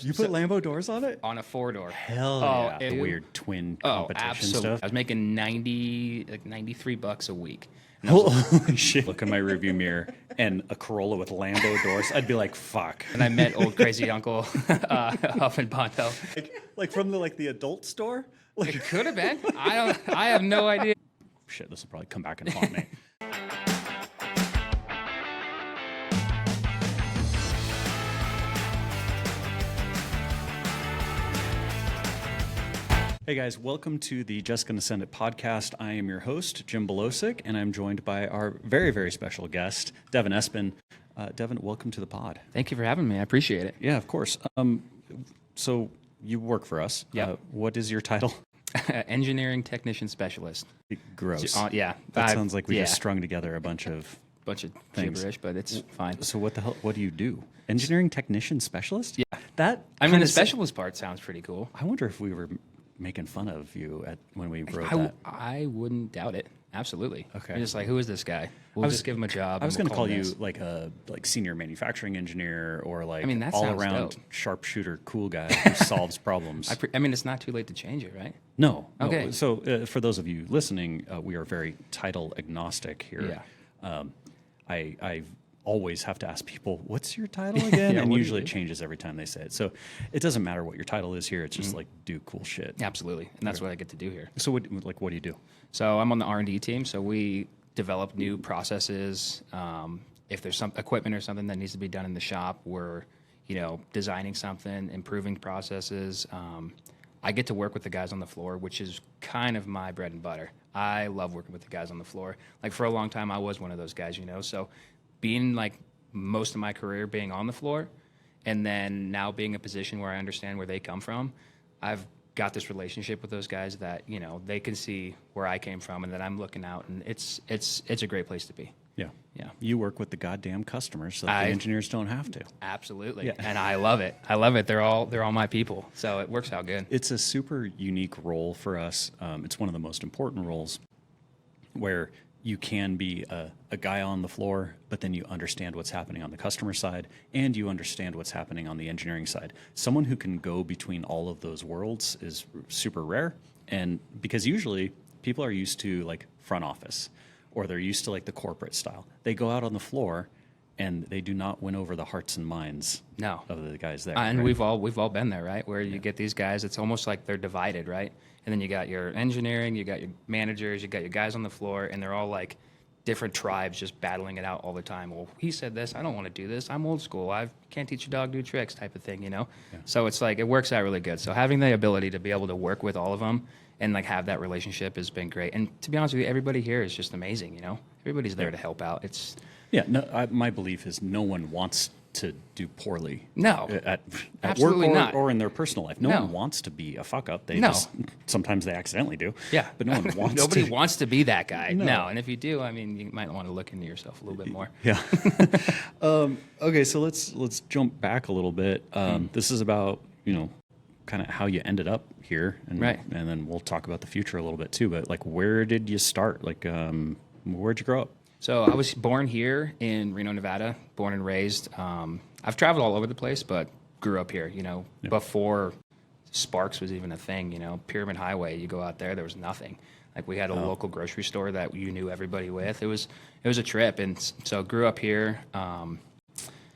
You put Lambo doors on it? On a 4-door. Hell yeah. The weird twin competition absolutely. stuff. I was making $93 a week. Holy shit. Look in my rearview mirror and a Corolla with Lambo doors. I'd be like, fuck. And I met old crazy uncle up in Ponto. Like from the adult store? Like, It could have been. I have no idea. shit, this will probably come back and haunt me. Hey guys, welcome to the Just Gonna Send It podcast. I am your host, Jim Belosic, and I'm joined by our very, very special guest, Devin Espin. Devin, welcome to the pod. Thank you for having me. I appreciate it. Yeah, of course. So you work for us. Yep. What is your title? Engineering technician specialist. Gross. Yeah. That sounds like we just strung together a bunch of things. Gibberish, but it's fine. So what the hell? What do you do? Engineering technician specialist? Yeah. I mean, the specialist part sounds pretty cool. I wonder if we were making fun of you when we wrote that. I wouldn't doubt it. Absolutely. Okay. You're just like, who is this guy? We'll just give him a job. I was going to call you this. like a senior manufacturing engineer or like that all sounds around dope. Sharpshooter cool guy who solves problems. I mean, it's not too late to change it, right? No. Okay. So for those of you listening, we are very title agnostic here. Yeah. I always have to ask people, what's your title again? Yeah, and what do usually you it do? changes every time they say it. So it doesn't matter what your title is here. It's just like do cool shit. Absolutely. And that's what I get to do here. So what do you do? So I'm on the R&D team. So we develop new processes. If there's some equipment or something that needs to be done in the shop, we're designing something, improving processes. I get to work with the guys on the floor, which is kind of my bread and butter. I love working with the guys on the floor. Like for a long time, I was one of those guys, So being like most of my career being on the floor, and then now being in a position where I understand where they come from, I've got this relationship with those guys that they can see where I came from, and that I'm looking out, and it's a great place to be. Yeah. Yeah. You work with the goddamn customers so that the engineers don't have to. Absolutely. Yeah. And I love it. They're all my people. So it works out good. It's a super unique role for us. It's one of the most important roles where you can be a guy on the floor, but then you understand what's happening on the customer side and you understand what's happening on the engineering side. Someone who can go between all of those worlds is super rare. And because usually people are used to like front office or they're used to like the corporate style. They go out on the floor and they do not win over the hearts and minds of the guys there. And right? we've all been there, right? Where you get these guys, it's almost like they're divided, right? And then you got your engineering, you got your managers, you got your guys on the floor, and they're all like different tribes just battling it out all the time. Well, he said this, I don't want to do this. I'm old school. I can't teach a dog new tricks type of thing, Yeah. So it's like, it works out really good. So having the ability to be able to work with all of them and like have that relationship has been great. And to be honest with you, everybody here is just amazing, Everybody's there to help out. My belief is no one wants to do poorly. No, at absolutely work not. or in their personal life. No one wants to be a fuck up. They sometimes they accidentally do. Yeah, but no one wants. Nobody to. wants to be that guy. No. And if you do, you might want to look into yourself a little bit more. Yeah. Okay, so let's jump back a little bit. This is about kind of how you ended up here, and right. And then we'll talk about the future a little bit too. But like, where did you start? Like, where'd you grow up? So I was born here in Reno, Nevada, born and raised. I've traveled all over the place, but grew up here, before Sparks was even a thing, Pyramid Highway, you go out there was nothing. Like we had a local grocery store that you knew everybody with. It was a trip. And so grew up here. And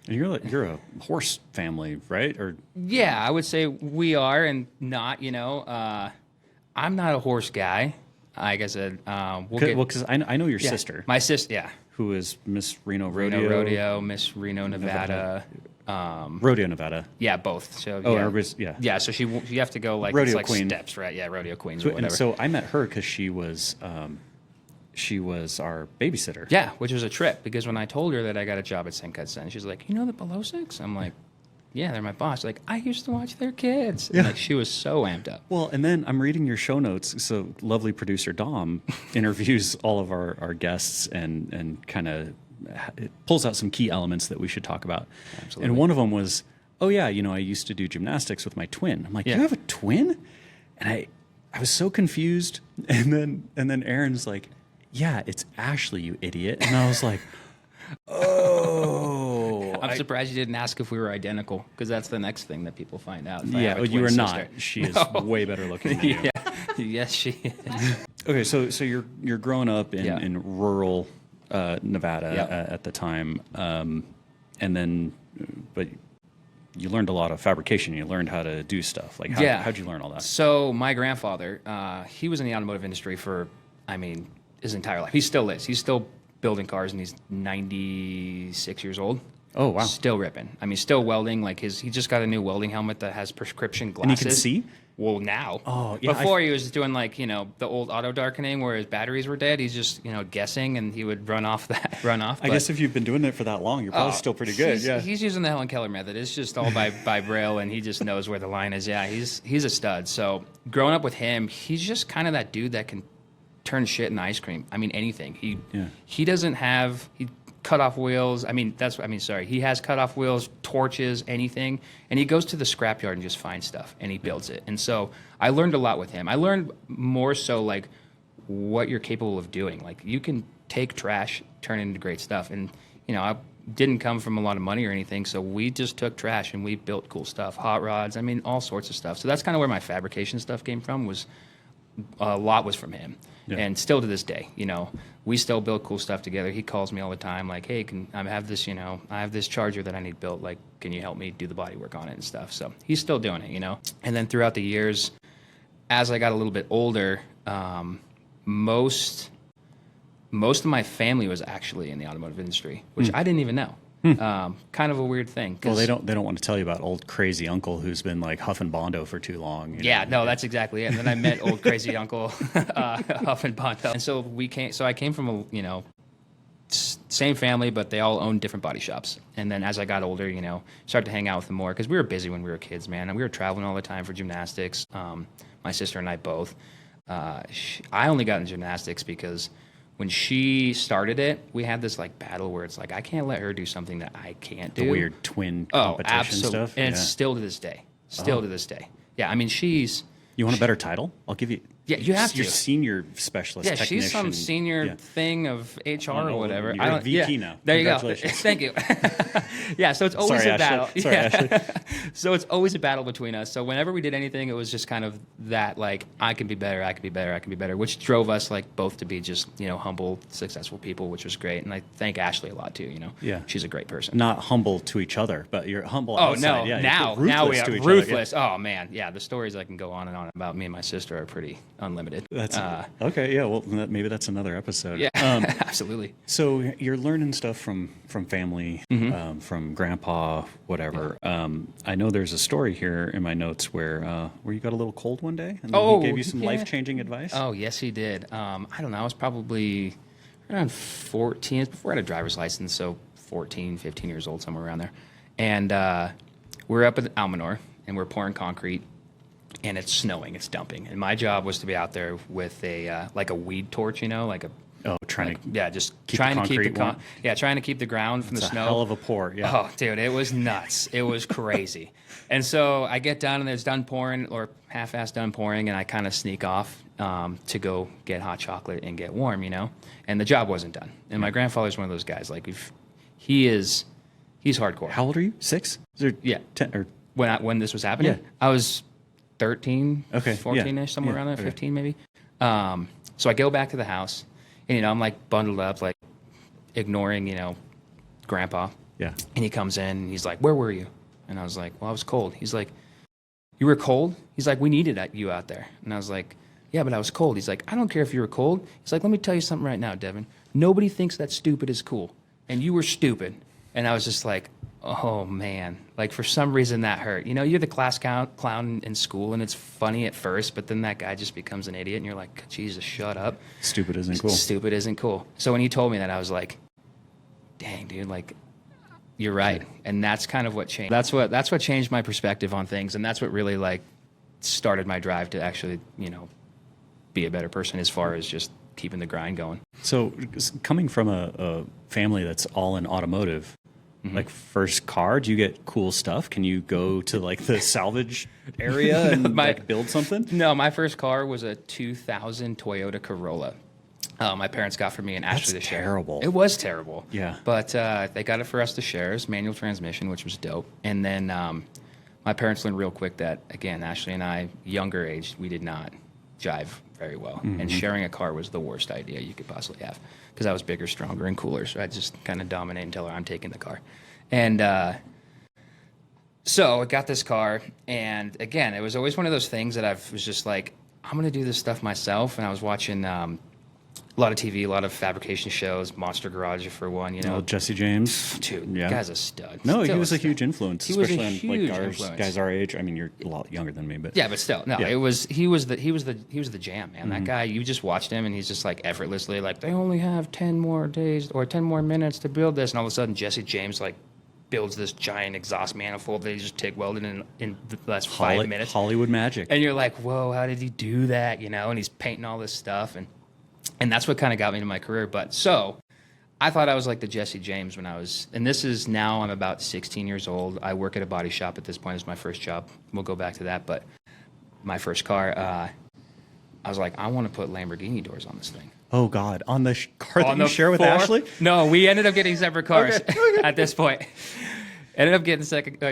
you're a horse family, right? Or yeah, I would say we are, and not, I'm not a horse guy. Like I said, because I know your sister. My sister, yeah. Who is Miss Reno Rodeo? Reno Rodeo, Miss Reno, Nevada. Rodeo, Nevada. Yeah, both. So yeah. Yeah, so you have to go like Rodeo it's like Queen. steps, right? Yeah, Rodeo Queens or whatever. And so I met her because she was our babysitter. Yeah, which was a trip because when I told her that I got a job at SendCutSend, she's like, the Belosics? I'm like, yeah, they're my boss. Like, I used to watch their kids. And like, she was so amped up. Well, and then I'm reading your show notes. So lovely producer Dom interviews all of our guests and kind of pulls out some key elements that we should talk about. Absolutely. And one of them was, I used to do gymnastics with my twin. I'm like, yeah. You have a twin? And I was so confused. And then Aaron's like, yeah, it's Ashley, you idiot. And I was like, oh. cool. I'm surprised you didn't ask if we were identical, because that's the next thing that people find out. If I Yeah, have a well, you twin are sister. not. She is way better looking than you. Yeah. Yes, she is. Okay, so you're growing up in, Yeah. in rural Nevada Yep. at the time, and then, but you learned a lot of fabrication. You learned how to do stuff. Like, how'd you learn all that? So my grandfather, he was in the automotive industry for, his entire life. He still is. He's still building cars, and he's 96 years old. Oh, wow. Still ripping. Still welding. Like he just got a new welding helmet that has prescription glasses. And you can see? Well, now. Oh, yeah, Before he was doing the old auto darkening where his batteries were dead. He's just guessing, and he would run off. I guess if you've been doing it for that long, you're probably still pretty good. Yeah. He's using the Helen Keller method. It's just all by braille, and he just knows where the line is. Yeah, he's a stud. So growing up with him, he's just kind of that dude that can turn shit into ice cream. Anything. He doesn't have cut off wheels. He has cut off wheels, torches, anything, and he goes to the scrapyard and just finds stuff and he builds it. And so I learned a lot with him. I learned more so like what you're capable of doing. Like you can take trash, turn it into great stuff. And I didn't come from a lot of money or anything, so we just took trash and we built cool stuff, hot rods. All sorts of stuff. So that's kind of where my fabrication stuff came from. Was a lot was from him. Yeah. And still to this day, we still build cool stuff together. He calls me all the time, like, "Hey, I have this, I have this charger that I need built. Like, can you help me do the body work on it and stuff?" So he's still doing it, And then throughout the years, as I got a little bit older, most of my family was actually in the automotive industry, which I didn't even know. Kind of a weird thing. Well, they don't want to tell you about old crazy uncle who's been like huffing Bondo for too long. That's exactly it. And then I met old crazy uncle huffing Bondo. And so I came from same family, but they all owned different body shops. And then as I got older, started to hang out with them more because we were busy when we were kids, man. And we were traveling all the time for gymnastics. My sister and I both. I only got in gymnastics because when she started it, we had this like battle where it's like I can't let her do something that I can't do. The weird twin competition stuff. And it's still to this day. To this day. Yeah, she's. You want a better title? I'll give you. Yeah, you have to. Your senior specialist. Yeah, technician. she's some senior thing of HR or whatever. You're a VP now. There you go. Thank you. Yeah, so it's always a battle. Sorry, Ashley. So it's always a battle between us. So whenever we did anything, it was just kind of that, like, I can be better, I can be better, I can be better, which drove us, like, both to be just, humble, successful people, which was great. And I thank Ashley a lot, too, Yeah. She's a great person. Not humble to each other, but you're humble outside. No. Yeah, now we are ruthless. Oh, man. Yeah, the stories I can go on and on about me and my sister are pretty unlimited. That's okay. Yeah, well, maybe that's another episode. Yeah, absolutely. So you're learning stuff from family, from grandpa, whatever. I know there's a story here in my notes where you got a little cold one day, and then he gave you some life-changing advice. Oh, yes, he did. I don't know. I was probably around 14 before I had a driver's license, so 14, 15 years old, somewhere around there. And we're up at Almanor, and we're pouring concrete. And it's snowing, it's dumping, and my job was to be out there with a like a weed torch, trying to keep the ground from the snow. A hell of a pour, yeah. Oh, dude, it was nuts. It was crazy. And so I get down and it's done pouring or half-assed done pouring, and I kind of sneak off to go get hot chocolate and get warm, And the job wasn't done. And my grandfather's one of those guys. Like he's hardcore. How old are you? 6? Yeah. 10 or when this was happening? Yeah. I was 13, 14-ish, somewhere around there, 15 maybe. So I go back to the house, and, I'm, like, bundled up, like, ignoring, Grandpa. Yeah. And he comes in, and he's like, "Where were you?" And I was like, "Well, I was cold." He's like, "You were cold?" He's like, "We needed you out there." And I was like, "Yeah, but I was cold." He's like, "I don't care if you were cold." He's like, "Let me tell you something right now, Devin. Nobody thinks that stupid is cool, and you were stupid." And I was just like, oh, man. Like, for some reason, that hurt. You're the class clown in school, and it's funny at first, but then that guy just becomes an idiot, and you're like, Jesus, shut up. Stupid isn't cool. Stupid isn't cool. So when he told me that, I was like, dang, dude, like, you're right. And that's kind of what changed. That's what changed my perspective on things, and that's what really, like, started my drive to actually, be a better person as far as just keeping the grind going. So coming from a family that's all in automotive, like first car, do you get cool stuff? Can you go to like the salvage area and like build something? No, my first car was a 2000 Toyota Corolla. My parents got for me and Ashley That's to share. terrible. It was terrible. Yeah. But they got it for us to share. It was manual transmission, which was dope. And then my parents learned real quick that, again, Ashley and I, younger age, we did not jive very well. Mm-hmm. And sharing a car was the worst idea you could possibly have because I was bigger, stronger, and cooler. So I'd just kind of dominate and tell her I'm taking the car. And so I got this car. And again, it was always one of those things that I was just like, I'm going to do this stuff myself. And I was watching a lot of TV, a lot of fabrication shows, Monster Garage for one, you know. Oh, Jesse James. Dude, Yeah. guy's a stud. No, he Still was a stud. huge influence, He was a especially on huge like influence. guys our age. I mean, you're a lot younger than me, but Yeah, but still, no, Yeah. he was the jam, man. That guy, you just watched him and he's just like effortlessly like, they only have 10 more days or 10 more minutes to build this. And all of a sudden Jesse James like builds this giant exhaust manifold that he just TIG welded in the last 5 minutes. Hollywood magic. And you're like, whoa, how did he do that? You know, and he's painting all this stuff. And that's what kind of got me into my career. But so I thought I was like the Jesse James when I was, and this is now I'm about 16 years old. I work at a body shop at this point. It's my first job. We'll go back to that. But my first car, I was like, I want to put Lamborghini doors on this thing. Oh God, on the car that On you the share with four- Ashley? No, we ended up getting separate cars Okay. at this point. Ended up getting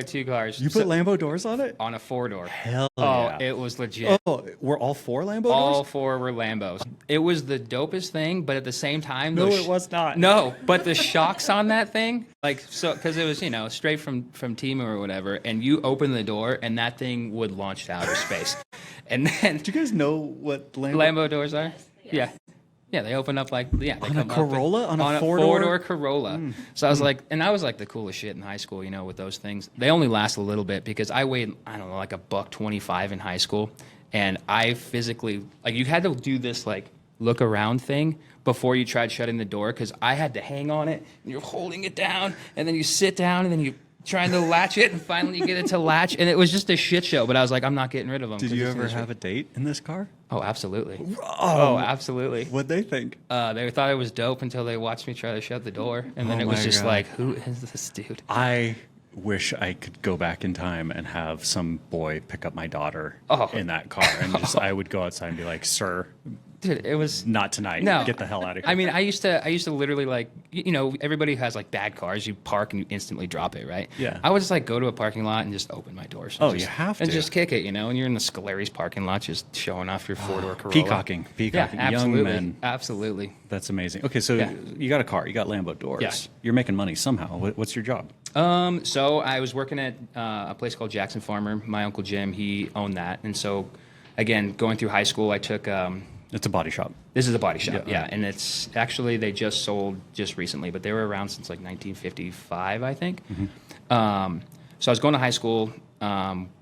two cars. You put Lambo doors on it? on a 4-door. Hell Oh, yeah. it was legit. Oh, were all 4 Lambo All doors? 4 were Lambos. It was the dopest thing, but at the same time, No, those it was not. No, but the shocks on that thing, like so, because it was straight from Temu or whatever, and you open the door and that thing would launch to outer space, and then Do you guys know what Lambo doors are? Yeah. Yeah, they open up like they On a come up Corolla? On a on a 4-door? four-door Corolla. So I was like, and I was like the coolest shit in high school, you know, with those things. They only last a little bit because I weighed, I don't know, like $125 in high school, and I physically like you had to do this like look around thing before you tried shutting the door because I had to hang on it and you're holding it down and then you sit down and then you trying to latch it and finally you get it to latch and it was just a shit show. But I was like, I'm not getting rid of them. Did you ever have a date in this car? Oh, absolutely. Oh, absolutely. What'd they think? They thought it was dope until they watched me try to shut the door, and then Oh it was my just God. like, "Who is this dude?" I wish I could go back in time and have some boy pick up my daughter Oh. in that car, and just I would go outside and be like, "Sir, Dude, it was not tonight. No. Get the hell out of here." I mean, I used to literally like, you know, everybody has like bad cars. You park and you instantly drop it, right? Yeah. I would just like go to a parking lot and just open my doors. And Oh, just, you have and to. just kick it, you know. And you're in the Scalari's parking lot, just showing off your 4-door Corolla. Peacocking. Yeah, absolutely, Young men. absolutely. That's amazing. Okay, so Yeah. you got a car, you got Lambo doors. Yeah. You're making money somehow. What's your job? So I was working at a place called Jackson Farmer. My uncle Jim, he owned that, and so again, going through high school, I took. It's a body shop. This is a body shop, Yeah. yeah, and it's actually they just sold just recently, but they were around since like 1955, I think. So I was going to high school,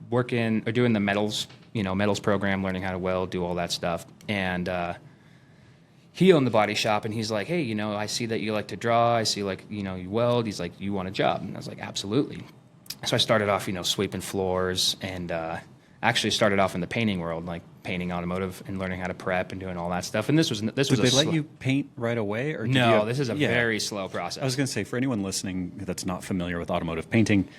working or doing the metals program, learning how to weld, do all that stuff, and he owned the body shop, and he's like, hey, you know, I see that you like to draw, I see like you weld. He's like, you want a job? And I was like, absolutely. So I started off, sweeping floors and. Actually started off in the painting world, like painting automotive and learning how to prep and doing all that stuff. And this was Did they let you paint right away, or did you No, have- this is a Yeah. very slow process. I was going to say, for anyone listening that's not familiar with automotive painting,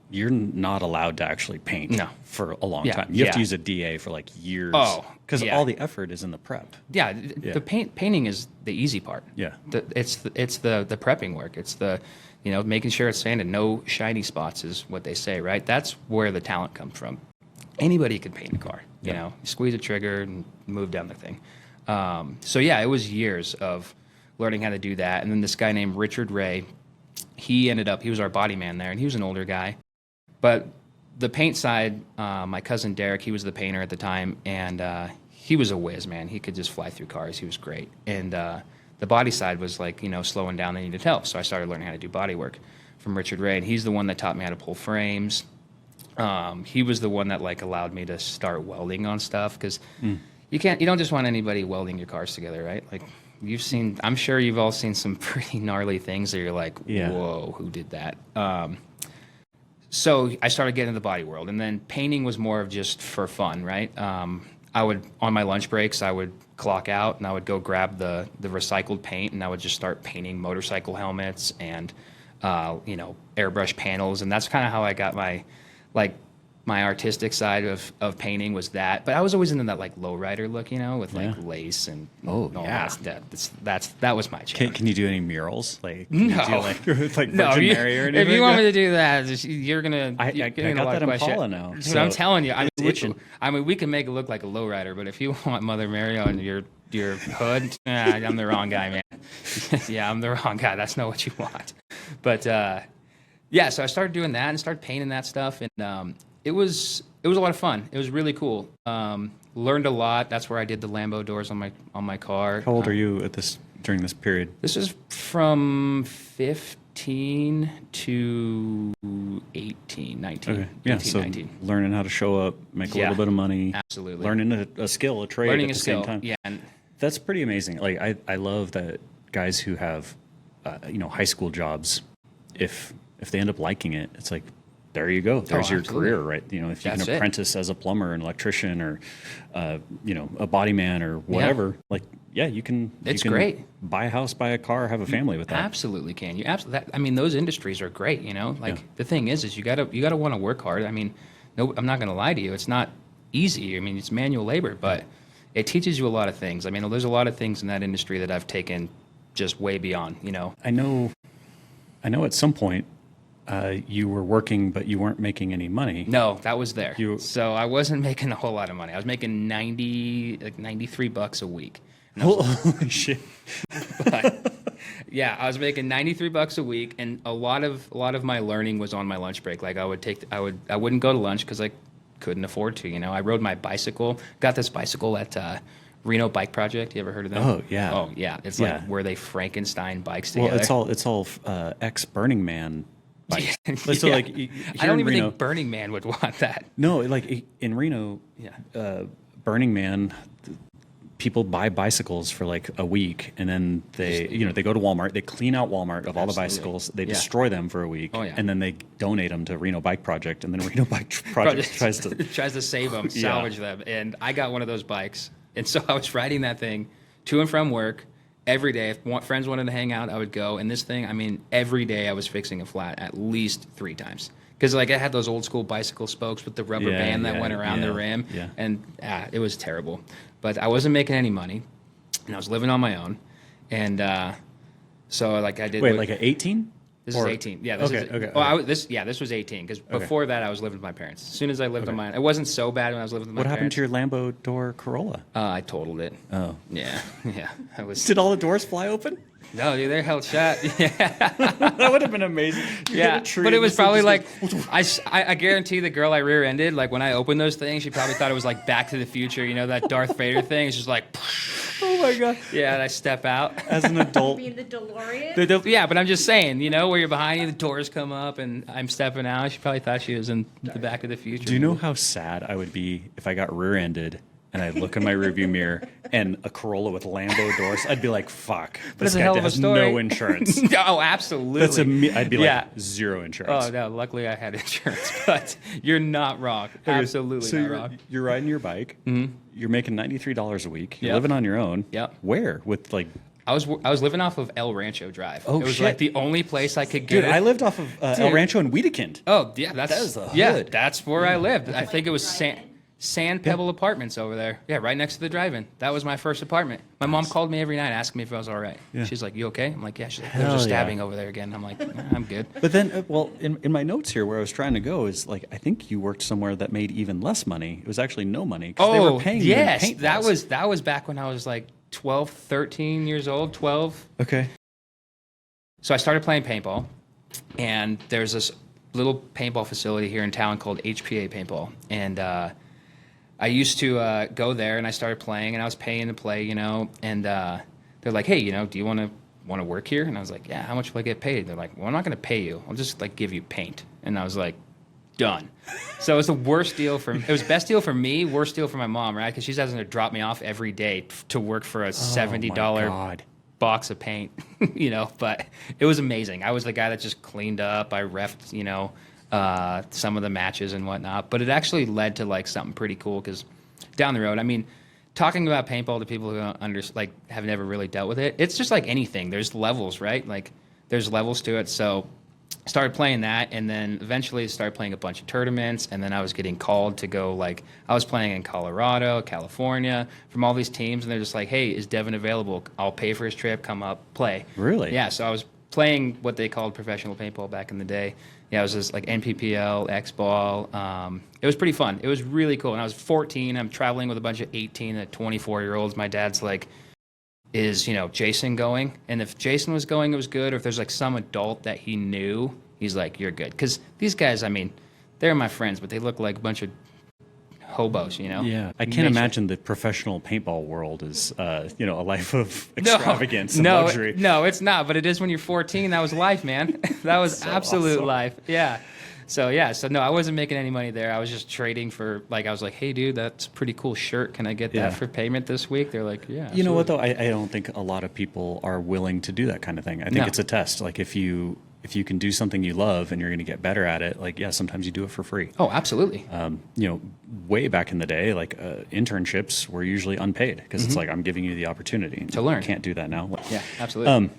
you're not allowed to actually paint No. for a long Yeah, time. You have to yeah. use a DA for like years. Oh, because yeah. all the effort is in the prep. Yeah, Yeah. the painting is the easy part. Yeah. It's the prepping work. It's the making sure it's sanded. No shiny spots is what they say, right? That's where the talent comes from. Anybody can paint a car. You know, you squeeze a trigger and move down the thing. So yeah, it was years of learning how to do that. And then this guy named Richard Ray, he was our body man there, and he was an older guy. But the paint side, my cousin Derek, he was the painter at the time, and he was a whiz, man. He could just fly through cars. He was great. And the body side was like, slowing down, they needed help. So I started learning how to do body work from Richard Ray, and he's the one that taught me how to pull frames. He was the one that like allowed me to start welding on stuff, because you don't just want anybody welding your cars together, right? Like I'm sure you've all seen some pretty gnarly things that you're like, Yeah. whoa, who did that? So I started getting into the body world, and then painting was more of just for fun, right? I would, on my lunch breaks, I would clock out and I would go grab the recycled paint, and I would just start painting motorcycle helmets and, airbrush panels. And that's kind of how I got my, like, my artistic side of painting was that, but I was always into that like lowrider look, with like lace and all that was my jam. Can you do any murals? Like, can you do like Virgin Mary or anything? If you want me to do that, you're gonna. I got that Impala now. Dude, I'm telling you, we can make it look like a lowrider, but if you want Mother Mary on your hood, I'm the wrong guy, man. Yeah, I'm the wrong guy. That's not what you want. But so I started doing that and started painting that stuff, and it was a lot of fun. It was really cool. Learned a lot. That's where I did the Lambo doors on my car. How old are you during this period? This is from 15 to 18, 19. Okay. Yeah, 18, so 19. Learning how to show up, make a little bit of money. Absolutely. Learning a skill, a trade Learning at a the skill. same time. Yeah. And That's pretty amazing. Like I love that guys who have high school jobs, if they end up liking it, it's like, there you go. There's your career, right? If you can apprentice as a plumber, an electrician, or a body man or whatever, you can. It's you can great. Buy a house, buy a car, have a family with that. Absolutely can. You absolutely. Those industries are great. The thing is you gotta want to work hard. No, I'm not gonna lie to you. It's not easy. It's manual labor, but it teaches you a lot of things. There's a lot of things in that industry that I've taken just way beyond. I know. At some point, you were working, but you weren't making any money. No, that was there. So I wasn't making a whole lot of money. I was making $93 a week. Holy shit! But, yeah, I was making $93 a week, and a lot of my learning was on my lunch break. Like I wouldn't go to lunch because I couldn't afford to. I rode my bicycle. Got this bicycle at Reno Bike Project. You ever heard of them? Oh yeah. Oh yeah. It's like where they Frankenstein bikes together. Well, it's all ex Burning Man. So yeah. like, I don't even think Burning Man would want that. No, like in Reno, Burning Man, people buy bicycles for like a week, and then they go to Walmart, they clean out Walmart of all the bicycles, they destroy them for a week, and then they donate them to Reno Bike Project, and then Reno Bike Project tries to save them, salvage them. And I got one of those bikes, and so I was riding that thing to and from work. Every day, if friends wanted to hang out, I would go. And this thing, every day I was fixing a flat at least 3 times. Because I had those old school bicycle spokes with the rubber band that went around the rim. Yeah. And it was terrible. But I wasn't making any money. And I was living on my own. And so I did... Wait, like at 18? This is 18. Yeah. This was 18. Because before that, I was living with my parents. As soon as I lived on my own. It wasn't so bad when I was living with my parents. What happened to your Lambo door Corolla? I totaled it. Oh. Yeah. Yeah. Did all the doors fly open? No, dude, they're held shut. Yeah. That would have been amazing. But it was probably like, I guarantee the girl I rear-ended, like when I opened those things, she probably thought it was like Back to the Future, that Darth Vader thing. It's just like... Oh my God. Yeah, and I step out. As an adult. You mean the DeLorean? Yeah, but I'm just saying, where you're behind you, the doors come up, and I'm stepping out. She probably thought she was in the Back to the Future. Do you know how sad I would be if I got rear-ended and I look in my rearview mirror and a Corolla with Lambo doors? I'd be like, fuck. But it's a hell of a story. No insurance. Oh, absolutely. I'd be like, zero insurance. Oh, no, luckily I had insurance. But you're not wrong. Absolutely not wrong. You're riding your bike. Mm-hmm. You're making $93 a week. You're Yep. living on your own. Yep. Where? With like... I was living off of El Rancho Drive. Oh, it was shit. like the only place I could get Dude, I lived off of El Rancho and Wedekind. Oh, yeah. That is the hood. That's where I lived. I think it was Sand Pebble Apartments over there. Yeah, right next to the drive-in. That was my first apartment. My mom called me every night asking me if I was all right. Yeah. She's like, you okay? I'm like, yeah. She's like, there's a stabbing over there again. I'm like, nah, I'm good. But then, in my notes here where I was trying to go is like, I think you worked somewhere that made even less money. It was actually no money because they were paying you in paintballs. That was back when I was like 12, 13 years old, 12. Okay. So I started playing paintball, and there's this little paintball facility here in town called HPA Paintball. And I used to go there, and I started playing, and I was paying to play, and they're like, hey, do you want to work here? And I was like, yeah, how much will I get paid? They're like, well, I'm not going to pay you. I'll just give you paint. And I was like, done. So it was the worst deal it was best deal for me, worst deal for my mom, right? Because she's having to drop me off every day to work for a $70 box of paint, but it was amazing. I was the guy that just cleaned up. I reffed, some of the matches and whatnot, but it actually led to something pretty cool because down the road, talking about paintball to people who don't have never really dealt with it, it's just like anything. There's levels, right? There's levels to it. So started playing that, and then eventually started playing a bunch of tournaments, and then I was getting called to go, like, I was playing in Colorado, California, from all these teams, and they're just like, hey, is Devin available? I'll pay for his trip, come up, play. Really? Yeah, so I was playing what they called professional paintball back in the day. Yeah, it was just like NPPL, X-Ball. It was pretty fun. It was really cool. And I was 14. I'm traveling with a bunch of 18 to 24-year-olds. My dad's like, is, Jason going? And if Jason was going, it was good. Or if there's like some adult that he knew, he's like, you're good. Because these guys, I mean, they're my friends, but they look like a bunch of hobos, Yeah, I can't imagine the professional paintball world is, a life of extravagance and luxury. No, it's not. But it is when you're 14. That was life, man. That was so absolute awesome. Life. Yeah. So no, I wasn't making any money there. I was just trading for, like, I was like, hey, dude, that's a pretty cool shirt. Can I get that for payment this week? They're like, yeah. You know what, though? I don't think a lot of people are willing to do that kind of thing. I think it's a test. Like, if you can do something you love and you're going to get better at it, like, yeah, sometimes you do it for free. Oh, absolutely. Way back in the day, like, internships were usually unpaid because it's like, I'm giving you the opportunity to learn. You can't do that now. Yeah, absolutely.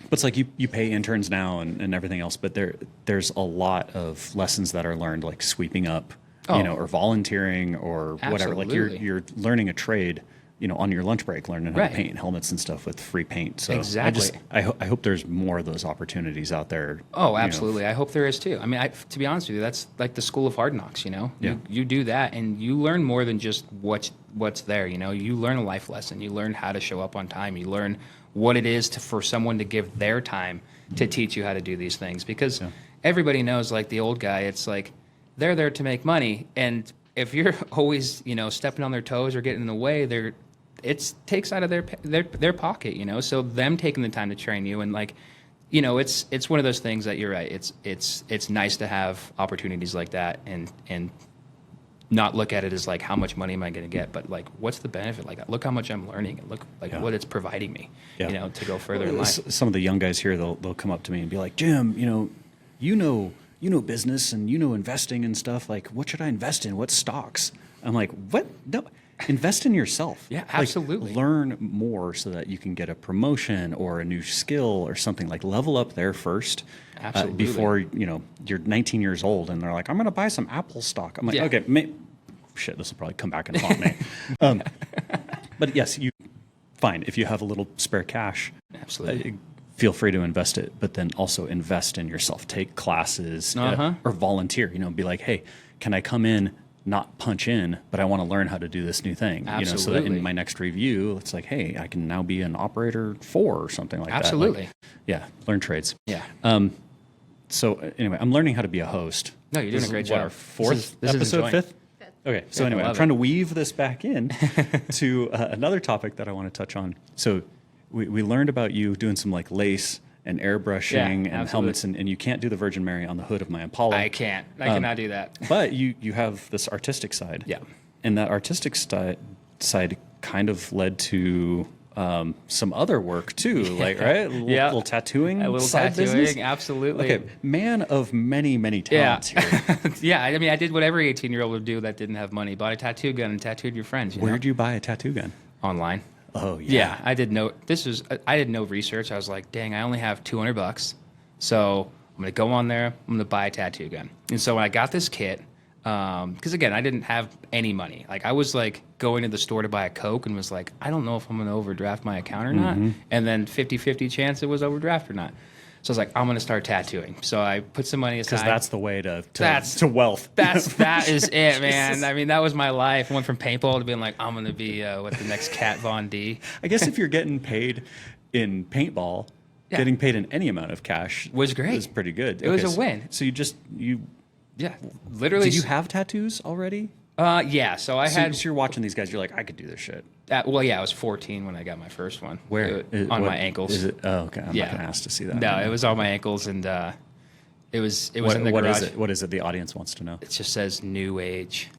But it's like you pay interns now and everything else, but there's a lot of lessons that are learned, like sweeping up, or volunteering or whatever. Like you're learning a trade, on your lunch break, learning how to paint helmets and stuff with free paint. So exactly. I hope there's more of those opportunities out there. Oh, absolutely. I hope there is too. I mean, to be honest with you, that's like the school of hard knocks. Yeah. You do that and you learn more than just what's there. You learn a life lesson. You learn how to show up on time. You learn what it is for someone to give their time to teach you how to do these things, because everybody knows, like the old guy, it's like they're there to make money, and if you're always stepping on their toes or getting in the way, it takes out of their pocket, so them taking the time to train you, and like it's one of those things that you're right, it's nice to have opportunities like that and not look at it as like, how much money am I going to get, but like, what's the benefit? Like, look how much I'm learning, and look like what it's providing me, to go further in life. Some of the young guys here, they'll come up to me and be like, Jim, you know business and investing and stuff. Like, what should I invest in? What stocks? I'm like, what? No, invest in yourself. Yeah, absolutely. Like, learn more so that you can get a promotion or a new skill or something. Like, level up there first. Absolutely. Before you're 19 years old and they're like, I'm going to buy some Apple stock. I'm like, okay, shit, this will probably come back and haunt me. But yes, fine. If you have a little spare cash, absolutely, feel free to invest it. But then also invest in yourself. Take classes or volunteer. Be like, hey, can I come in, not punch in, but I want to learn how to do this new thing. Absolutely. So that in my next review, it's like, hey, I can now be an operator 4 or something like that. Absolutely. Like, learn trades. Yeah. So anyway, I'm learning how to be a host. No, you're doing a great job. Our 4th episode, 5th? Okay, so anyway, I'm trying to weave this back in to another topic that I want to touch on. So we learned about you doing some like lace and airbrushing and helmets, and you can't do the Virgin Mary on the hood of my Impala. I can't. I cannot do that. But you have this artistic side. Yeah. And that artistic side kind of led to some other work too, like, right? Little tattooing, a little side tattooing, business? Absolutely. Okay, man of many, many talents here. Yeah, I mean, I did what every 18-year-old would do that didn't have money. Bought a tattoo gun and tattooed your friends. Where'd you buy a tattoo gun? Online. Oh, yeah. Yeah, I did no research. I was like, dang, I only have $200, so I'm gonna go on there. I'm gonna buy a tattoo gun. And so when I got this kit, because again, I didn't have any money. Like, I was like going to the store to buy a Coke and was like, I don't know if I'm gonna overdraft my account or not. And then 50-50 chance it was overdraft or not. So I was like, I'm gonna start tattooing. So I put some money aside. Because that's the way to wealth. That is it, man. I mean, that was my life. I went from paintball to being like, I'm gonna be the next Kat Von D. I guess if you're getting paid in paintball, getting paid in any amount of cash was great. Was pretty good. It was a win. So yeah, literally. Did you have tattoos already? Yeah. So I had. So you're watching these guys. You're like, I could do this shit. Well, yeah, I was 14 when I got my first one. Where? On my ankles. Is it? Oh, okay. I'm not gonna ask to see that. No, it was on my ankles, and it was in the garage. What is it? The audience wants to know. It just says New Age.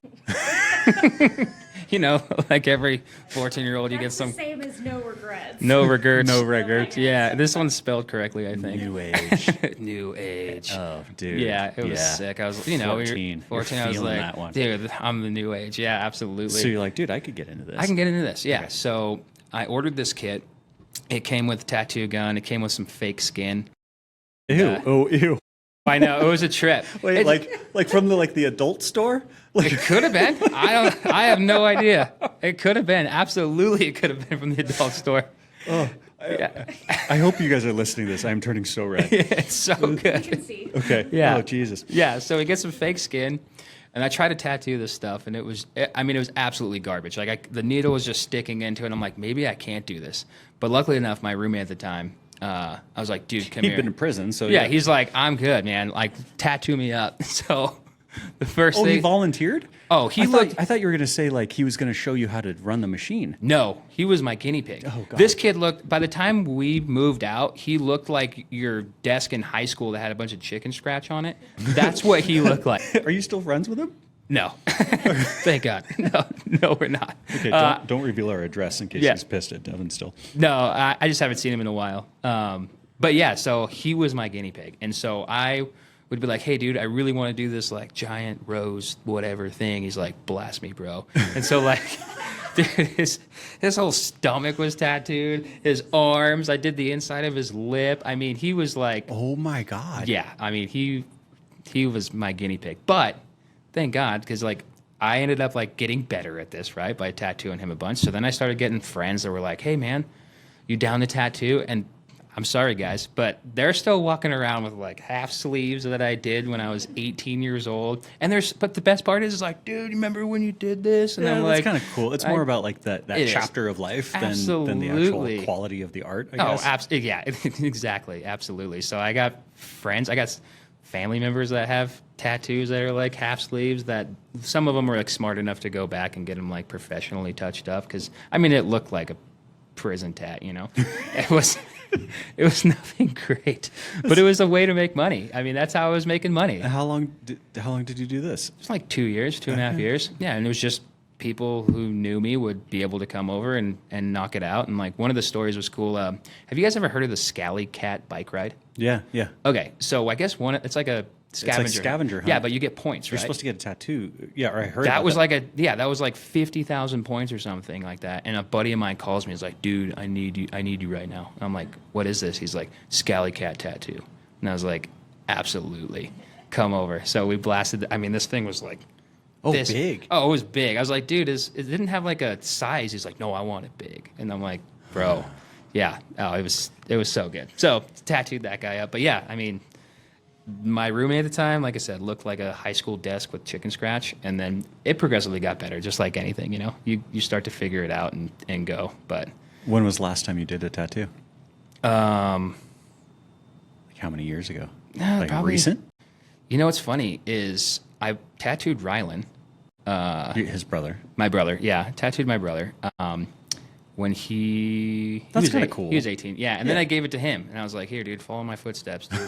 Like every 14-year-old, you get some. The same as no regrets. No regrets. No regrets. Yeah, this one's spelled correctly, I think. New Age. New Age. Oh, dude. Yeah, it was sick. I was, 14. 14. I was like, that one. Dude, I'm the New Age. Yeah, absolutely. So you're like, dude, I could get into this. I can get into this. Yeah. Okay. So I ordered this kit. It came with a tattoo gun. It came with some fake skin. Ew. Ew. I know it was a trip. Wait, like from the adult store? Like It could have been. I have no idea. It could have been. Absolutely, it could have been from the adult store. oh, I hope you guys are listening to this. I'm turning so red. It's so You good. can see. Okay. Yeah. Oh Jesus. Yeah, so we get some fake skin, and I tried to tattoo this stuff, and it was absolutely garbage. Like the needle was just sticking into it. And I'm like, maybe I can't do this. But luckily enough, my roommate at the time, I was like, dude, come He'd here. been in prison, so Yeah, he's like, I'm good, man. Like, tattoo me up. So the first Oh, he thing. volunteered? Oh, he I looked. thought you were gonna say like he was gonna show you how to run the machine. No, he was my guinea pig. Oh, God. This kid looked, by the time we moved out, he looked like your desk in high school that had a bunch of chicken scratch on it. That's what he looked like. Are you still friends with him? No. Thank God. No, we're not. Okay, don't reveal our address in case yeah. he's pissed at Devin still. No, I just haven't seen him in a while. But yeah, so he was my guinea pig. And so I would be like, hey, dude, I really want to do this like giant rose whatever thing. He's like, blast me, bro. And so like, dude, his whole stomach was tattooed, his arms. I did the inside of his lip. I mean, he was like, Oh my God. yeah, I mean, he was my guinea pig. But thank God, because like I ended up like getting better at this, right, by tattooing him a bunch. So then I started getting friends that were like, hey, man, you down to tattoo? And I'm sorry, guys, but they're still walking around with like half sleeves that I did when I was 18 years old. And but the best part is like, dude, you remember when you did this? And Yeah, I'm that's like, kind of cool. It's more about like that It is. chapter of life than the Absolutely. actual quality of the art, I oh, guess. absolutely, yeah, exactly, absolutely. So I got friends, I got family members that have tattoos that are like half sleeves. That some of them were like smart enough to go back and get them like professionally touched up. Because I mean, it looked like a prison tat, you know. It was nothing great, but it was a way to make money. I mean, that's how I was making money. How long did you do this? It's like 2 years, 2.5 years. Yeah, and it was just people who knew me would be able to come over and knock it out. And like one of the stories was cool. Have you guys ever heard of the Scally Cat bike ride? Yeah. Okay, so I guess it's like a scavenger. scavenger hunt. Yeah, but you get points, You're right? supposed to get a tattoo. Yeah, or I heard That about was that was like 50,000 points or something like that. And a buddy of mine calls me. He's like, dude, I need you right now. I'm like, what is this? He's like, Scally Cat tattoo. And I was like, absolutely, come over. So we blasted. I mean, this thing was like. big. Oh, it was big. I was like, dude, it didn't have like a size. He's like, no, I want it big. And I'm like, bro, yeah. Oh, it was so good. So tattooed that guy up. But yeah, I mean, my roommate at the time, like I said, looked like a high school desk with chicken scratch. And then it progressively got better, just like anything, you know. You start to figure it out and go. But When was the last time you did a tattoo? Like how many years ago? Like probably- recent? you know what's funny is I tattooed Rylan. His brother. My brother, yeah, tattooed my brother. When he That's was kinda 8 cool. He was 18, yeah, and then Yeah. I gave it to him, and I was like, "Here, dude, follow my footsteps, dude."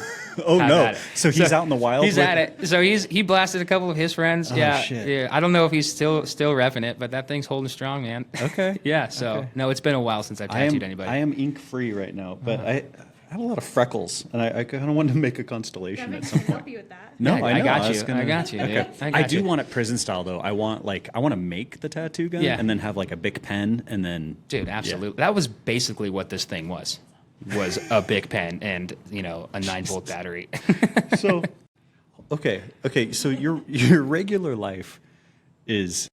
Oh Have no! at it. So he's out in the wild. He's with- at it. So he blasted a couple of his friends. Yeah, shit. yeah. I don't know if he's still repping it, but that thing's holding strong, man. Okay. Yeah. So Okay. no, it's been a while since I've tattooed anybody. I am ink free right now, but I have a lot of freckles, and I kind of wanted to make a constellation Devin at some can point. help you with that. No, Yeah, I know. I got was you. gonna- I got you, dude. Okay. I I got do you. want it prison style though. I want to make the tattoo gun, Yeah. and then have like a big pen, and then Dude, absolutely. That was basically what this thing was a big pen and a 9-volt battery. So, okay. So your regular life is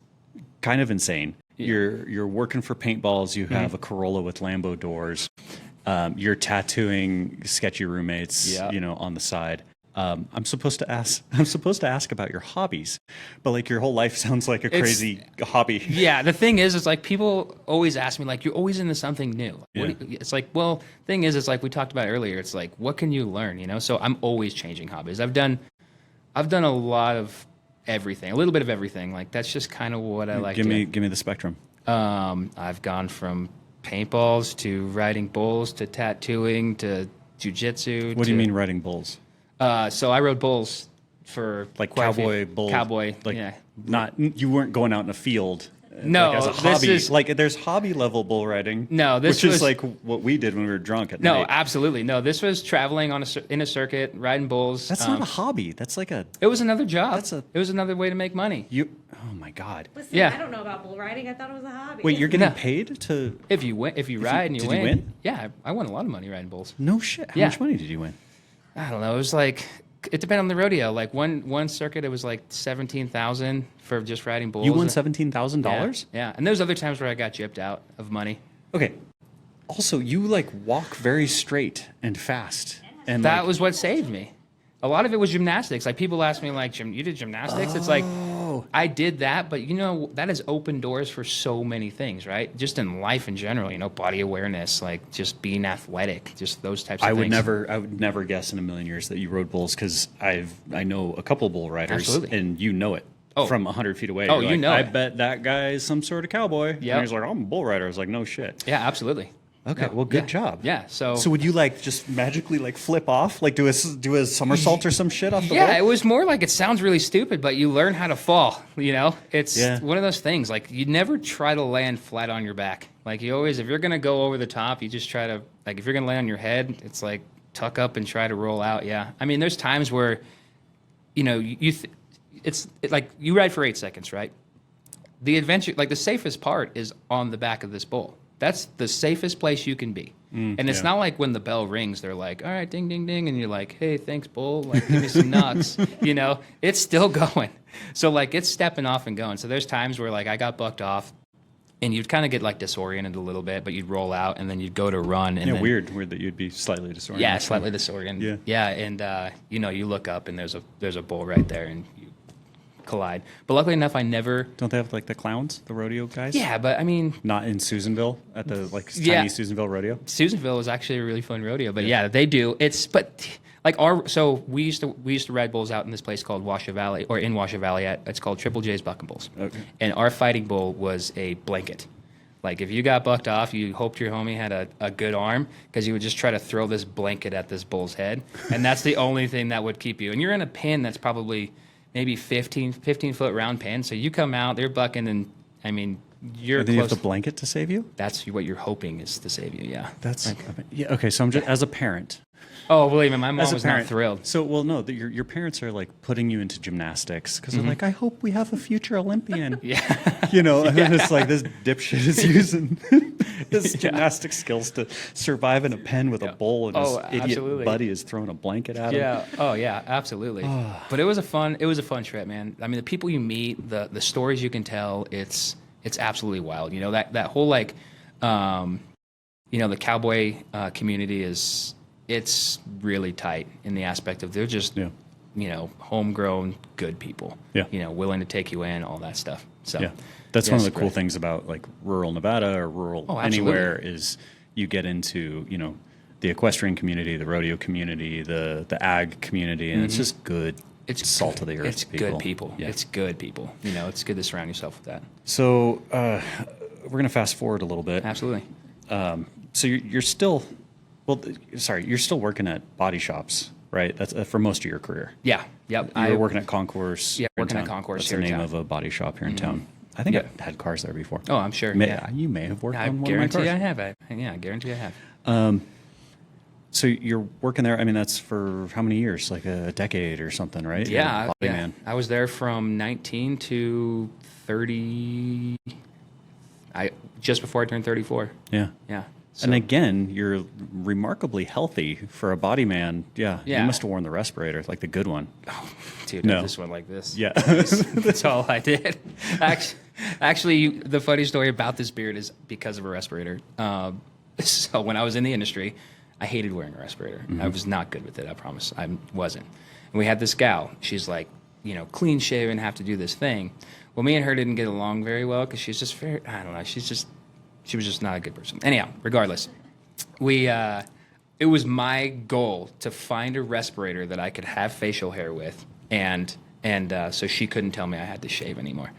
kind of insane. You're working for paintballs. You have a Corolla with Lambo doors. You're tattooing sketchy roommates. Yeah. On the side. I'm supposed to ask about your hobbies, but like your whole life sounds like a crazy hobby. Yeah, the thing is, it's like people always ask me, like, you're always into something new. It's like, well, thing is, it's like we talked about earlier. It's like, what can you learn? So I'm always changing hobbies. I've done a lot of everything, a little bit of everything. Like that's just kind of what I like. Give me the spectrum. I've gone from paintballs to riding bulls to tattooing to jujitsu. What do you mean riding bulls? So I rode bulls for Like quite a few- cowboy bull? Cowboy, Like yeah. not you weren't going out in a field. No, like as a this hobby. is- Like there's hobby level bull riding. No, this which was- is like what we did when we were drunk at No, night. absolutely. No, this was traveling in a circuit, riding bulls. That's not a hobby. That's like a It was another job. That's a- It was another way to make money. you. Oh my god. Listen, Yeah. I don't know about bull riding. I thought it was a hobby. Wait, you're getting No. paid to? If you ride and you did win. you win? Yeah, I won a lot of money riding bulls. No shit. How Yeah. much money did you win? I don't know. It was like It depended on the rodeo. Like one circuit, it was like 17,000 for just riding bulls. You won $17,000? Yeah. And there's other times where I got gypped out of money. Okay. Also, you like walk very straight and fast. And That like, was what saved me. A lot of it was gymnastics. Like people ask me, like, you did gymnastics? It's like, I did that, but that has opened doors for so many things, right? Just in life in general, body awareness, like just being athletic, just those types of things. I would never guess in a million years that you rode bulls because I know a couple bull riders, Absolutely. and it from 100 feet away. Oh, You're like, it. I bet that guy is some sort of cowboy. Yep. And he's like, I'm a bull rider. I was like, no shit. Yeah, absolutely. Okay, well, good job. Yeah, so would you like just magically like flip off, like do a somersault or some shit off the yeah, wall? it was more like, it sounds really stupid, but you learn how to fall. It's one of those things. Like you never try to land flat on your back. Like you always, if you're gonna go over the top, you just try to, like if you're gonna land on your head, it's like tuck up and try to roll out. Yeah, I mean, there's times where, it's like you ride for 8 seconds, right? The adventure, like the safest part, is on the back of this bull. That's the safest place you can be. And it's not like when the bell rings, they're like, all right, ding, ding, ding. And you're like, hey, thanks, bull. Like, give me some nuts. It's still going. So, like, it's stepping off and going. So there's times where, like, I got bucked off and you'd kind of get, like, disoriented a little bit, but you'd roll out and then you'd go to run. And then, weird that you'd be slightly disoriented. Yeah, slightly disoriented. Yeah. And, you look up and there's a bull right there and you collide. But luckily enough, I never... Don't they have like the clowns, the rodeo guys? Yeah, but I mean... Not in Susanville at the tiny Susanville rodeo? Susanville is actually a really fun rodeo, but yeah, they do. We used to ride bulls out in this place called Washoe Valley, or in Washoe Valley. It's called Triple J's Bucking Bulls. Okay. And our fighting bull was a blanket. Like if you got bucked off, you hoped your homie had a good arm because you would just try to throw this blanket at this bull's head, and that's the only thing that would keep you. And you're in a pen that's probably maybe 15-foot round pen. So you come out, they're bucking, and I mean, you're And then close. you have the blanket to save you? That's what you're hoping is to save you, yeah. Okay, so I'm just, as a parent. Oh, believe me, my mom As a was parent, not thrilled. So, your parents are like putting you into gymnastics because they're like, I hope we have a future Olympian. Yeah. And then it's like this dipshit is using his gymnastic skills to survive in a pen with a bull, and his idiot absolutely. buddy is throwing a blanket at him. Yeah. Oh, yeah. Absolutely. But it was a fun trip, man. I mean, the people you meet, the stories you can tell, it's absolutely wild. That whole like, the cowboy community it's really tight in the aspect of they're just homegrown good people. Yeah. Willing to take you in, all that stuff. So Yeah, that's one of the it's cool great. things about like rural Nevada or rural absolutely. anywhere is you get into the equestrian community, the rodeo community, the ag community, and it's just good. It's salt of the earth. It's people. good people. Yeah. It's good people. It's good to surround yourself with that. So we're gonna fast forward a little bit. Absolutely. So you're still, you're still working at body shops, right? That's for most of your career. Yeah. Yep. You were working at Concourse. Yeah, here in working at town. Concourse That's here the in name town. of a body shop here in town. I think Yeah. I had cars there before. Oh, I'm sure. You may have worked I on one guarantee of my I cars. have. I guarantee I have. So you're working there. I mean, that's for how many years? Like a decade or something, right? You're a Yeah, body yeah. man. I was there from 19 to 30. Just before I turned 34. Yeah. Yeah. So, And again, you're remarkably healthy for a body man. Yeah. Yeah. You must have worn the respirator, like the good one. dude, No. I just went like this. Yeah. That's all I did. Actually, the funny story about this beard is because of a respirator. So when I was in the industry, I hated wearing a respirator. Mm-hmm. I was not good with it, I promise. I wasn't. And we had this gal. She's like, clean shaven, have to do this thing. Well, me and her didn't get along very well because she's just very, I don't know, she was just not a good person. Anyhow, regardless, it was my goal to find a respirator that I could have facial hair with, and so she couldn't tell me I had to shave anymore.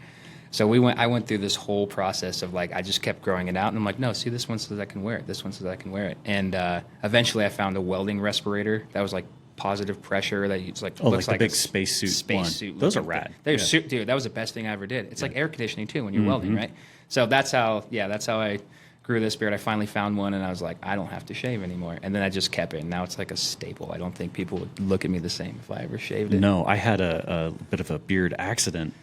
So I went through this whole process of like, I just kept growing it out, and I'm like, no, see, this one says I can wear it. This one says I can wear it. And eventually I found a welding respirator that was like positive pressure that it's like, looks like the big a spacesuit one. spacesuit. Those are looking rad. thing. Yeah. Dude, that was the best thing I ever did. It's like air conditioning too when you're welding, right? So that's how I grew this beard. I finally found one, and I was like, I don't have to shave anymore. And then I just kept it. And now it's like a staple. I don't think people would look at me the same if I ever shaved it. No, I had a bit of a beard accident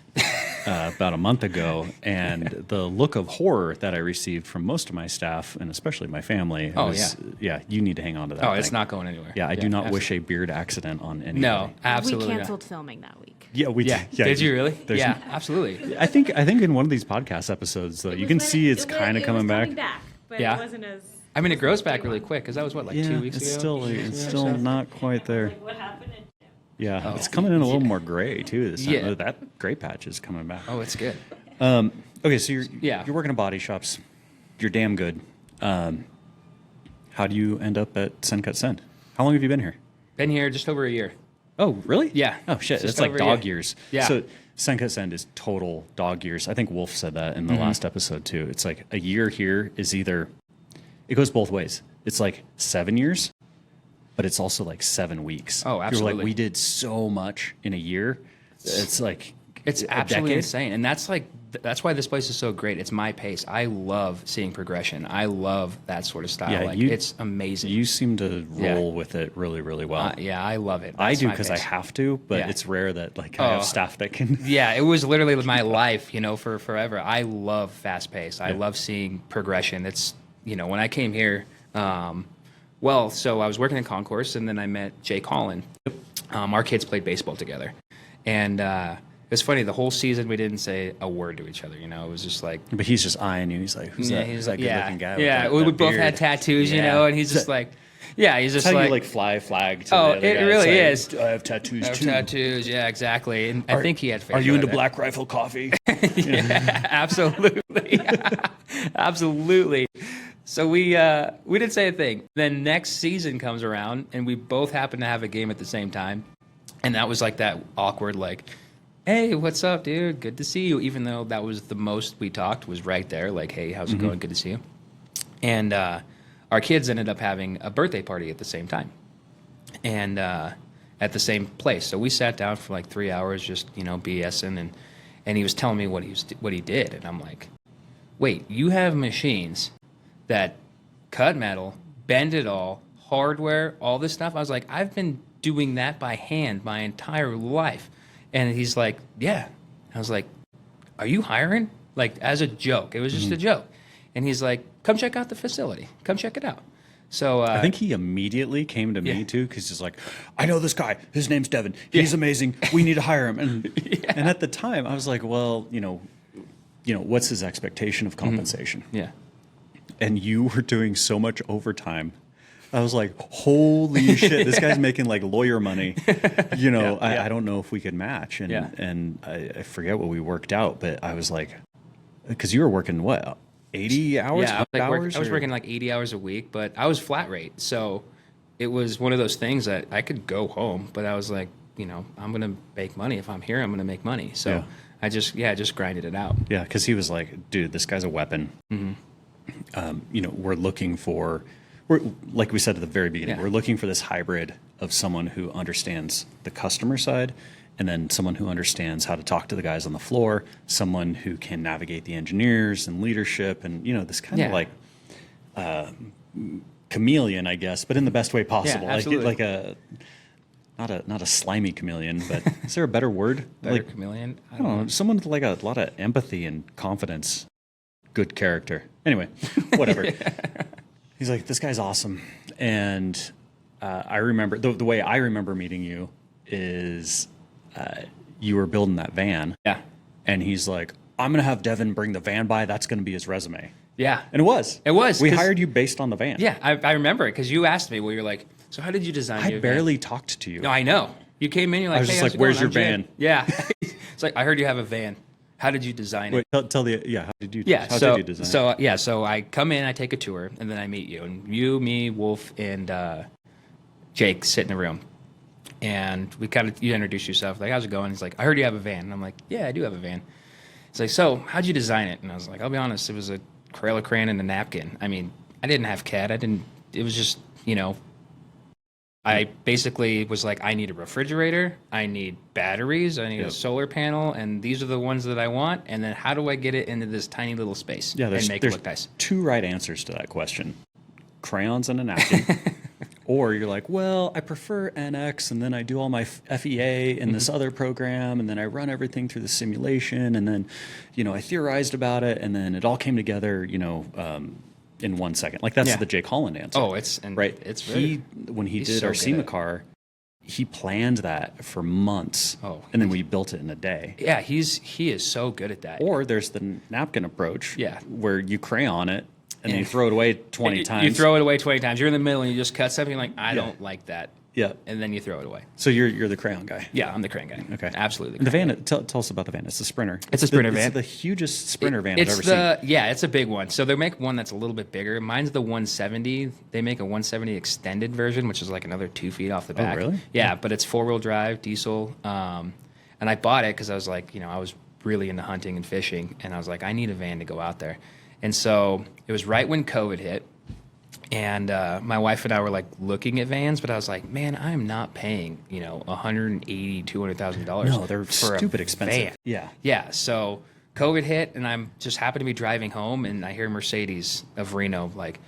about a month ago, and the look of horror that I received from most of my staff, and especially my family, was, you need to hang on to that. Oh, thing. it's not going anywhere. Yeah, I do not wish a beard accident on anybody. No, absolutely We not. canceled filming that week. Yeah, we Yeah. did. Yeah, Did you really? Yeah, absolutely. I think in one of these podcast episodes, though, you can see it's kind of coming back. But Yeah. it wasn't as. I mean, it grows back really quick because that was what, like 2 weeks ago? It's still not quite there. Like, what happened? Yeah, it's coming in a little more gray too this time. Yeah. That gray patch is coming back. Oh, it's good. Okay, so you're Yeah. working in body shops. You're damn good. How do you end up at SendCutSend? How long have you been here? Been here just over a year. Oh, really? Yeah. Oh shit, Just that's like over a dog year. years. Yeah. So SendCutSend is total dog years. I think Wolf said that in the last episode too. It's like a year here is either, it goes both ways. It's like 7 years, but it's also like 7 weeks. Oh, You're absolutely. like, we did so much in a year. It's like It's a absolutely decade. insane, and that's why this place is so great. It's my pace. I love seeing progression. I love that sort of style. Yeah, It's amazing. You seem to roll with it really, really well. Yeah, I love it. I That's do my because I pace. have to, but Yeah. it's rare that like I have staff that can. Yeah, it was literally my life, for forever. I love fast pace. I love seeing progression. It's, when I came here, so I was working in Concourse, and then I met Jay Collin. Our kids played baseball together, and it's funny. The whole season we didn't say a word to each other. It was just like, But he's just eyeing you. He's like, who's that? Who's that good-looking guy? Yeah, with we that both beard? had tattoos, Yeah. and he's just like, yeah, he's just That's how like, you like fly flag to Oh, the other it guy. really It's is. like, I have tattoos I have too. tattoos. Yeah, exactly. And I think he had. Are you into black? Black Rifle coffee? Yeah, absolutely, absolutely. So we didn't say a thing. Then next season comes around, and we both happen to have a game at the same time, and that was like that awkward, like, hey, what's up, dude? Good to see you. Even though that was the most we talked was right there, like, hey, how's it going? Good to see you. And our kids ended up having a birthday party at the same time, and at the same place. So we sat down for like 3 hours, just BSing, and he was telling me what he did, and I'm like, wait, you have machines that cut metal, bend it all, hardware, all this stuff? I was like, I've been doing that by hand my entire life. And he's like, yeah. I was like, are you hiring? Like, as a joke. It was just a joke. And he's like, come check out the facility. Come check it out. So I think he immediately came to me Yeah. too, because he's like, I know this guy. His name's Devin. He's amazing. We need to hire him. And and at the time, I was like, well, what's his expectation of compensation? yeah. And you were doing so much overtime. I was like, holy shit, this guy's making like lawyer money. I don't know if we could match. And Yeah. and I forget what we worked out, but I was like, because you were working what, 80 hours? Yeah, I was 100 hours, or- working like 80 hours a week, but I was flat rate. So it was one of those things that I could go home, but I was like, I'm going to make money. If I'm here, I'm going to make money. So Yeah. I just grinded it out. Yeah, because he was like, dude, this guy's a weapon. We're looking for, like we said at the very beginning, Yeah. we're looking for this hybrid of someone who understands the customer side, and then someone who understands how to talk to the guys on the floor, someone who can navigate the engineers and leadership, and this kind of Yeah. like chameleon, I guess, but in the best way possible. absolutely. Like a not a slimy chameleon, but is there a better word? Better Like, chameleon? I I don't don't know. know, someone with like a lot of empathy and confidence, good character. Anyway, whatever. He's like, this guy's awesome. And I remember, the way I remember meeting you is you were building that van. Yeah. And he's like, I'm going to have Devin bring the van by. That's going to be his resume. Yeah. And it was. It was, We 'cause- hired you based on the van. Yeah, I remember it because you asked me, well, you're like, so how did you design I your van? barely talked to you. No, I know. You came in, you're like, was hey, just how's like, it "Where's going? your I'm Jay." van? Yeah. It's like, I heard you have a van. How did you design it? Wait, tell the, how did you, Yeah, how so, did you design it? so I come in, I take a tour, and then I meet you. And you, me, Wolf, and Jake sit in a room. And you introduce yourself, like, how's it going? He's like, I heard you have a van. And I'm like, yeah, I do have a van. He's like, so how'd you design it? And I was like, I'll be honest, it was a Corolla crane and a napkin. I mean, I didn't have CAD. It was just, I basically was like, I need a refrigerator, I need batteries, I need a solar panel, and these are the ones that I want. And then how do I get it into this tiny little space Yeah, and make it there's look nice? two right answers to that question: crayons and a napkin, Or you're like, well, I prefer NX, and then I do all my FEA in this other program, and then I run everything through the simulation, and then, I theorized about it, and then it all came together, in 1 second. Like that's the Jake Holland answer. Oh, right. It's very, when he did so our good SEMA at it. car, he planned that for months. Oh, and then we built it in a day. Yeah, he is so good at that. Or there's the napkin approach, Yeah. where you crayon it and then you throw it away 20 times. You throw it away 20 times. You're in the middle and you just cut something like, I don't like that. Yeah. And then you throw it away. So you're the crayon guy. Yeah, I'm the crane guy. Okay. Absolutely. And the van, tell us about the van. It's a Sprinter. It's a Sprinter van. It's the hugest Sprinter van I've It's ever seen. Yeah, it's a big one. So they make one that's a little bit bigger. Mine's the 170. They make a 170 extended version, which is like another 2 feet off the back. really? Yeah, but it's 4-wheel drive, diesel. And I bought it because I was like, I was really into hunting and fishing, and I was like, I need a van to go out there. And so it was right when COVID hit. And my wife and I were like looking at vans, but I was like, man, I'm not paying, $180,000, $200,000. No, they're for stupid a expensive. van. Yeah. Yeah. So COVID hit, and I'm just happened to be driving home, and I hear Mercedes of Reno like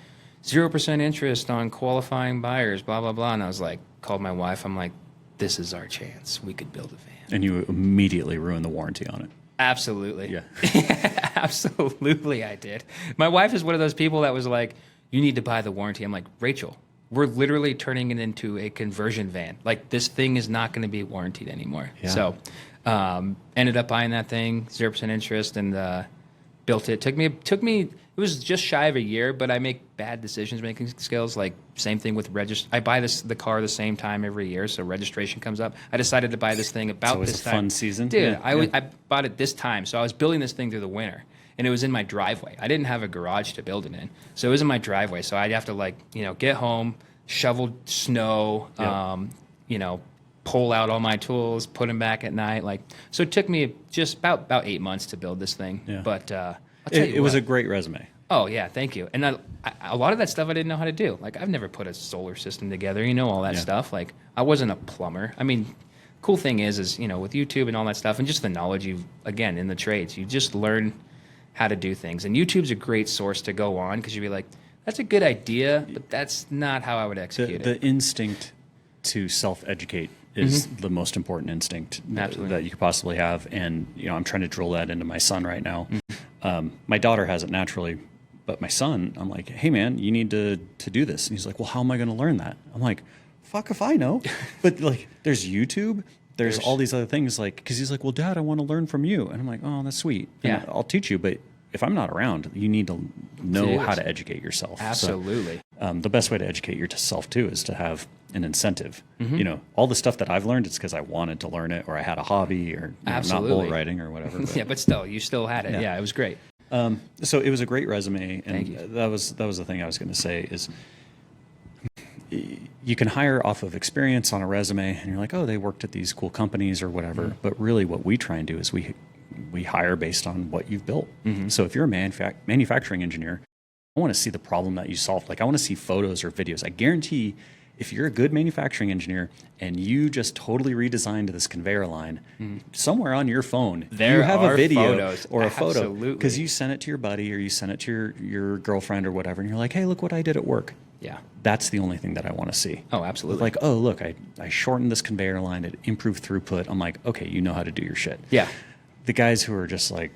0% interest on qualifying buyers, blah blah blah. And I was like, called my wife. I'm like, this is our chance. We could build a van. And you immediately ruined the warranty on it. Absolutely. Yeah. Absolutely, I did. My wife is one of those people that was like, you need to buy the warranty. I'm like, Rachel, we're literally turning it into a conversion van. Like, this thing is not going to be warranted anymore. Yeah. So ended up buying that thing, 0% interest, and built it. Took me. It was just shy of a year, but I make bad decisions making skills. Like, same thing with I buy the car the same time every year, so registration comes up. I decided to buy this thing about always this a time. fun season. Dude, Yeah, I bought it this time, so I was building this thing through the winter. And it was in my driveway. I didn't have a garage to build it in. So it was in my driveway. So I'd have to get home, shovel snow, pull out all my tools, put them back at night. So it took me just about 8 months to build this thing. Yeah. But I'll tell you It was what. a great resume. Oh, yeah, thank you. And a lot of that stuff I didn't know how to do. Like, I've never put a solar system together, all that Yeah. stuff. Like, I wasn't a plumber. I mean, cool thing is with YouTube and all that stuff and just the knowledge again, in the trades, you just learn how to do things. And YouTube's a great source to go on because you'd be like, that's a good idea, but that's not how I would execute The it. instinct to self-educate is the most important instinct Absolutely. that you could possibly have. And, I'm trying to drill that into my son right now. My daughter has it naturally, but my son, I'm like, hey, man, you need to do this. And he's like, well, how am I going to learn that? I'm like, fuck if I know. But, there's YouTube. There's all these other things, because he's like, well, Dad, I want to learn from you. And I'm like, oh, that's sweet. And Yeah. I'll teach you. But if I'm not around, you need to know Dude. how to educate yourself. So, Absolutely. the best way to educate yourself, too, is to have an incentive. All the stuff that I've learned, it's because I wanted to learn it, or I had a hobby, or not Absolutely. bull riding or whatever. But, Yeah, but still, you still had it. Yeah, it was great. so it was a great resume. And Thank you. that was the thing I was going to say is you can hire off of experience on a resume, and you're like, oh, they worked at these cool companies or whatever. But really what we try and do is we hire based on what you've built. So if you're a manufacturing engineer, I want to see the problem that you solved. I want to see photos or videos. I guarantee if you're a good manufacturing engineer and you just totally redesigned this conveyor line, somewhere on your phone, There you have are a video photos. or a photo. Absolutely. Because you sent it to your buddy or you sent it to your girlfriend or whatever, and you're like, hey, look what I did at work. Yeah. That's the only thing that I want to see. Oh, absolutely. Like, oh, look, I shortened this conveyor line, it improved throughput. I'm like, okay, you know how to do your shit. Yeah. The guys who are just like,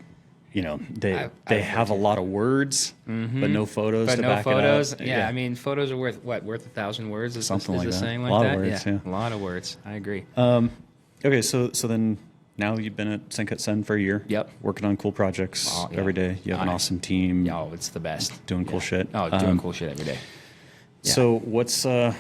they have a lot of words, but no photos But to no back photos. it up. Yeah, I mean, photos are worth 1,000 words? Is Something is like the that. saying A like lot of that? words, yeah. A lot of words. I agree. Okay, so then now you've been at SendCutSend for a year. Yep. Working on cool projects Oh, yeah. every day. You have an I- awesome team. Oh, it's the best. Doing cool shit. Oh, doing cool shit every day. Yeah. So what's where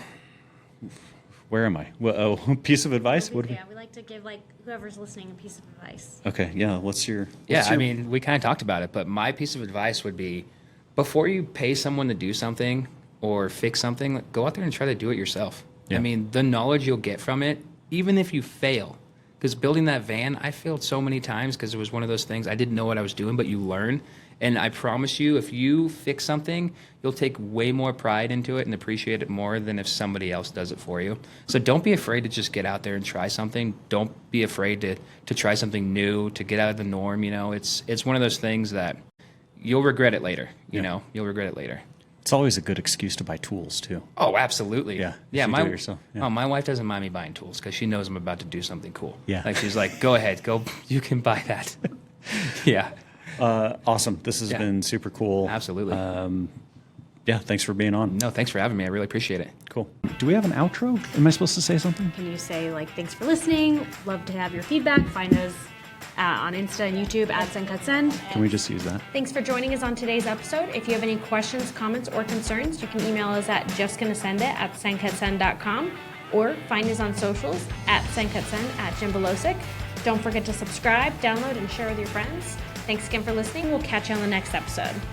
am I? Well, piece of advice? What? Yeah, we like to give whoever's listening a piece of advice. Okay, yeah. What's Yeah, your- I mean, we kind of talked about it, but my piece of advice would be before you pay someone to do something or fix something, go out there and try to do it yourself. Yeah. I mean, the knowledge you'll get from it, even if you fail, because building that van, I failed so many times because it was one of those things I didn't know what I was doing, but you learn. And I promise you, if you fix something, you'll take way more pride into it and appreciate it more than if somebody else does it for you. So don't be afraid to just get out there and try something. Don't be afraid to try something new, to get out of the norm. It's one of those things that you'll regret it later. You'll regret it later. It's always a good excuse to buy tools too. Oh, absolutely. Yeah, Yeah. if you do it yourself, yeah. Oh, my wife doesn't mind me buying tools because she knows I'm about to do something cool. Yeah. Like she's like, go ahead, go. You can buy that. Yeah. Awesome. This has been super cool. Absolutely. Yeah, thanks for being on. No, thanks for having me. I really appreciate it. Cool. Do we have an outro? Am I supposed to say something? Can you say, like, thanks for listening? Love to have your feedback. Find us on Insta and YouTube at SendCutSend. Can we just use that? Thanks for joining us on today's episode. If you have any questions, comments, or concerns, you can email us at justgonnasendit@SendCutSend.com or find us on socials at SendCutSend at Jim Belosic. Don't forget to subscribe, download, and share with your friends. Thanks again for listening. We'll catch you on the next episode.